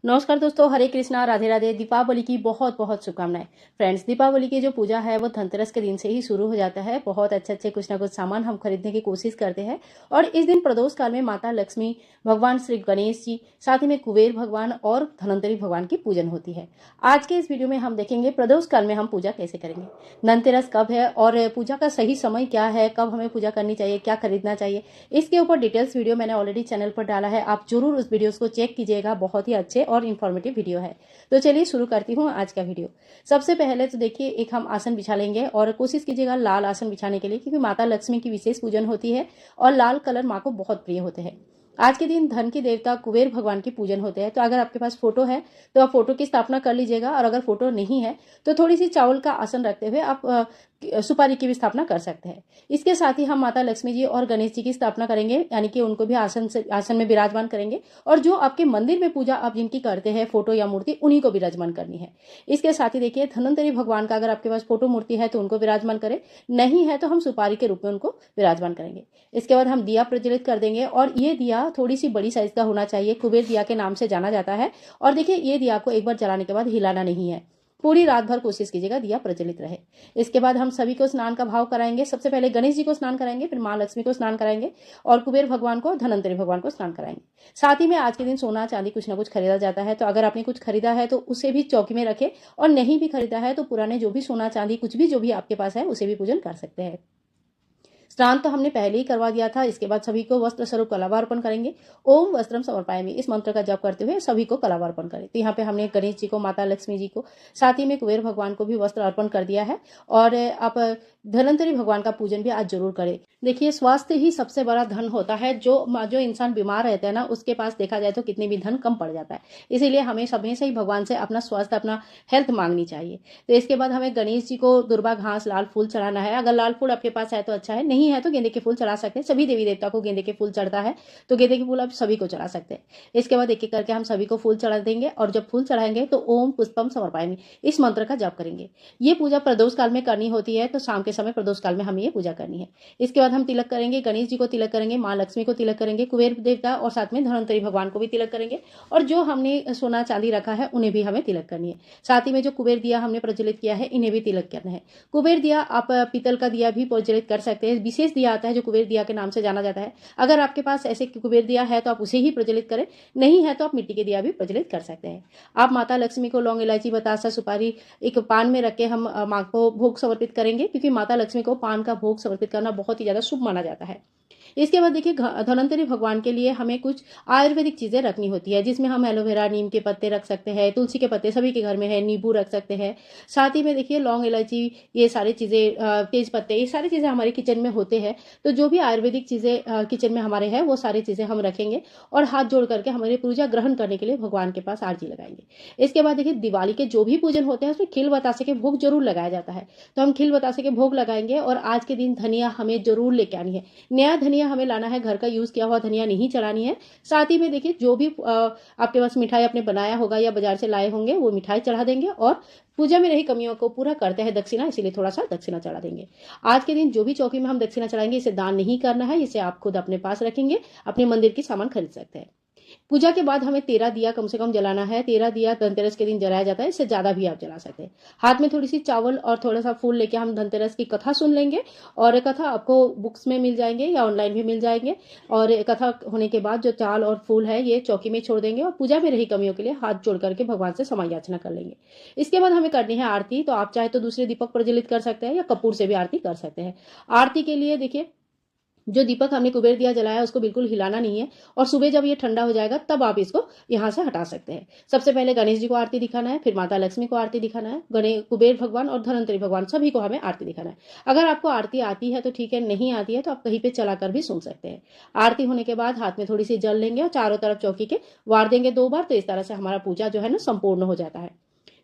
नमस्कार दोस्तों, हरे कृष्णा, राधे राधे। दीपावली की बहुत बहुत शुभकामनाएं। फ्रेंड्स, दीपावली की जो पूजा है वो धनतेरस के दिन से ही शुरू हो जाता है। बहुत अच्छे अच्छे कुछ ना कुछ सामान हम खरीदने की कोशिश करते हैं और इस दिन प्रदोष काल में माता लक्ष्मी, भगवान श्री गणेश जी, साथ ही में कुबेर भगवान और धनवंतरी भगवान की पूजन होती है। आज के इस वीडियो में हम देखेंगे प्रदोष काल में हम पूजा कैसे करेंगे, धनतेरस कब है और पूजा का सही समय क्या है, कब हमें पूजा करनी चाहिए, क्या खरीदना चाहिए, इसके ऊपर डिटेल्स वीडियो मैंने ऑलरेडी चैनल पर डाला है। आप जरूर उस वीडियोस को चेक कीजिएगा, बहुत ही अच्छे और इन्फॉर्मेटिव वीडियो है। तो चलिए शुरू करती हूँ आज का वीडियो। सबसे पहले तो देखिए, एक हम आसन बिछा लेंगे और कोशिश कीजिएगा लाल आसन बिछाने के लिए, क्योंकि माता लक्ष्मी की विशेष पूजन होती है और लाल कलर माँ को बहुत प्रिय होते हैं। आज के दिन धन के देवता कुबेर भगवान की पूजन होते हैं। तो अगर आपके पास फोटो है तो आप फोटो की स्थापना कर लीजिएगा, और अगर फोटो नहीं है तो थोड़ी सी चावल का आसन रखते हुए आप सुपारी की भी स्थापना कर सकते हैं। इसके साथ ही हम माता लक्ष्मी जी और गणेश जी की स्थापना करेंगे, यानी कि उनको भी आसन में विराजमान करेंगे। और जो आपके मंदिर में पूजा आप जिनकी करते हैं, फोटो या मूर्ति, उन्हीं को विराजमान करनी है। इसके साथ ही देखिए, धन्वंतरी भगवान का अगर आपके पास फोटो मूर्ति है तो उनको विराजमान करें, नहीं है तो हम सुपारी के रूप में उनको विराजमान करेंगे। इसके बाद हम दिया प्रज्वलित कर देंगे, और ये दिया थोड़ी सी बड़ी साइज का होना चाहिए। कुबेर दिया के नाम से जाना जाता है। और देखिए, ये दिया को एक बार जलाने के बाद हिलाना नहीं है। पूरी रात भर कोशिश कीजिएगा दिया प्रज्वलित रहे। इसके बाद हम सभी को स्नान का भाव कराएंगे। सबसे पहले गणेश जी को स्नान कराएंगे, फिर माँ लक्ष्मी को स्नान कराएंगे, और कुबेर भगवान को, धनवंतरी भगवान को स्नान कराएंगे। साथ ही में आज के दिन सोना चांदी कुछ ना कुछ खरीदा जाता है। तो अगर आपने कुछ खरीदा है तो उसे भी चौकी में रखें, और नहीं भी खरीदा है तो पुराने जो भी सोना चांदी कुछ भी जो भी आपके पास है उसे भी पूजन कर सकते हैं। स्नान तो हमने पहले ही करवा दिया था। इसके बाद सभी को वस्त्र स्वरूप कलावार्पण करेंगे। ओम वस्त्रम समर्पयामि, इस मंत्र का जप करते हुए सभी को कलावार्पण करें। तो यहाँ पे हमने गणेश जी को, माता लक्ष्मी जी को, साथ ही में कुबेर भगवान को भी वस्त्र अर्पण कर दिया है। और आप धन्वंतरी भगवान का पूजन भी आज जरूर करें। देखिए, स्वास्थ्य ही सबसे बड़ा धन होता है। जो इंसान बीमार रहता है ना, उसके पास देखा जाए तो कितनी भी धन कम पड़ जाता है। इसीलिए हमें हमेशा ही भगवान से अपना स्वास्थ्य, अपना हेल्थ मांगनी चाहिए। तो इसके बाद हमें गणेश जी को दुर्वा घास, लाल फूल चढ़ाना है। अगर लाल फूल आपके पास है तो अच्छा है, नहीं है तो गेंदे के फूल चढ़ा सकते हैं। सभी देवी देवता को गेंदे के फूल चढ़ता है, तो गेंदे के फूल आप सभी को चढ़ा सकते हैं। इसके बाद एक एक करके हम सभी को फूल चढ़ा देंगे, और जब फूल चढ़ाएंगे तो ओम पुष्पम समर्पयामि, इस मंत्र का जाप करेंगे। ये पूजा प्रदोष काल में करनी होती है, तो शाम के समय प्रदोष काल में हमें ये पूजा करनी है। इसके बाद हम तिलक करेंगे, गणेश जी को तिलक करेंगे, माँ लक्ष्मी को तिलक करेंगे, कुबेर देवता और साथ में धन्वंतरी भगवान को भी तिलक करेंगे, और जो हमने सोना चांदी रखा है उन्हें भी हमें तिलक करनी है। साथ ही में जो कुबेर दिया हमने प्रज्वलित किया है, इन्हें भी तिलक करना है। कुबेर दिया आप पीतल का दिया भी प्रज्वलित कर सकते हैं। विशेष दिया आता है जो कुबेर दिया के नाम से जाना जाता है। अगर आपके पास ऐसे कुबेर दिया है तो आप उसे ही प्रज्वलित करें, नहीं है तो आप मिट्टी के दिया भी प्रज्वलित कर सकते हैं। आप माता लक्ष्मी को लौंग, इलायची, बतासा, सुपारी एक पान में रख के हम माँ को भोग समर्पित करेंगे, क्योंकि माता लक्ष्मी को पान का भोग समर्पित करना बहुत ही ज्यादा शुभ माना जाता है। इसके बाद देखिए, धन्वंतरी भगवान के लिए हमें कुछ आयुर्वेदिक चीजें रखनी होती है, जिसमें हम एलोवेरा, नीम के पत्ते रख सकते हैं, तुलसी के पत्ते सभी के घर में है, नींबू रख सकते हैं। साथ ही में देखिए, लौंग, इलायची, ये सारी चीजें, तेज पत्ते, ये सारी चीजें हमारे किचन में होते हैं। तो जो भी आयुर्वेदिक चीजें किचन में हमारे हैं, वो सारी चीजें हम रखेंगे, और हाथ जोड़ करके हमारी पूजा ग्रहण करने के लिए भगवान के पास आरती लगाएंगे। इसके बाद देखिए, दिवाली के जो भी पूजन होते हैं उसमें खिल बतासे के भोग जरूर लगाया जाता है। तो हम खिल बतासे के भोग लगाएंगे, और आज के दिन धनिया हमें जरूर लेके आनी है। नया धनिया हमें लाना है, घर का यूज किया हुआ धनिया नहीं चढ़ानी है। साथ ही में देखिए, जो भी आपके पास मिठाई आपने बनाया होगा या बाजार से लाए होंगे, वो मिठाई चढ़ा देंगे, और पूजा में रही कमियों को पूरा करते हैं दक्षिणा, इसीलिए थोड़ा सा दक्षिणा चढ़ा देंगे। आज के दिन जो भी चौकी में हम दक्षिणा चढ़ाएंगे, इसे दान नहीं करना है, इसे आप खुद अपने पास रखेंगे, अपने मंदिर की सामान खरीद सकते हैं। पूजा के बाद हमें 13 दिया कम से कम जलाना है। 13 दिया धनतेरस के दिन जलाया जाता है, इससे ज्यादा भी आप जला सकते हैं। हाथ में थोड़ी सी चावल और थोड़ा सा फूल लेके हम धनतेरस की कथा सुन लेंगे, और कथा आपको बुक्स में मिल जाएंगे या ऑनलाइन भी मिल जाएंगे। और कथा होने के बाद जो चावल और फूल है ये चौकी में छोड़ देंगे, और पूजा में रही कमियों के लिए हाथ जोड़ करके भगवान से क्षमा याचना कर लेंगे। इसके बाद हमें करनी है आरती। तो आप चाहे तो दूसरे दीपक प्रज्वलित कर सकते हैं, या कपूर से भी आरती कर सकते हैं। आरती के लिए देखिए, जो दीपक हमने कुबेर दिया जलाया उसको बिल्कुल हिलाना नहीं है, और सुबह जब ये ठंडा हो जाएगा तब आप इसको यहाँ से हटा सकते हैं। सबसे पहले गणेश जी को आरती दिखाना है, फिर माता लक्ष्मी को आरती दिखाना है, कुबेर भगवान और धन्वंतरी भगवान सभी को हमें आरती दिखाना है। अगर आपको आरती आती है तो ठीक है, नहीं आती है तो आप कहीं पे चलाकर भी सुन सकते हैं। आरती होने के बाद हाथ में थोड़ी सी जल लेंगे और चारों तरफ चौकी के वार देंगे 2 बार। तो इस तरह से हमारा पूजा जो है ना संपूर्ण हो जाता है।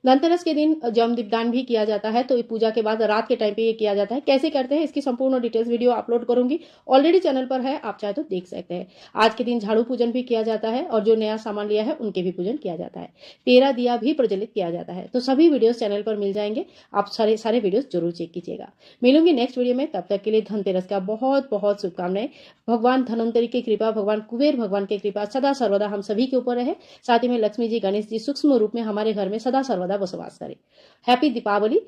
धनतेरस के दिन जम दीपदान भी किया जाता है, तो पूजा के बाद रात के टाइम पे ये किया जाता है। कैसे करते हैं इसकी संपूर्ण डिटेल्स वीडियो अपलोड करूंगी, ऑलरेडी चैनल पर है, आप चाहे तो देख सकते हैं। आज के दिन झाड़ू पूजन भी किया जाता है और जो नया सामान लिया है उनके भी पूजन किया जाता है। 13 दिया भी प्रज्वलित किया जाता है। तो सभी वीडियोस चैनल पर मिल जाएंगे, आप सारे वीडियोस जरूर चेक कीजिएगा। मिलूंगी नेक्स्ट वीडियो में, तब तक के लिए धनतेरस का बहुत बहुत शुभकामनाएं। भगवान धन्वंतरी की कृपा, भगवान कुबेर भगवान की कृपा सदा सर्वदा हम सभी के ऊपर रहे। साथ ही में लक्ष्मी जी, गणेश जी सूक्ष्म रूप में हमारे घर में सदा सर्वदा बसवास करें। हैप्पी दीपावली।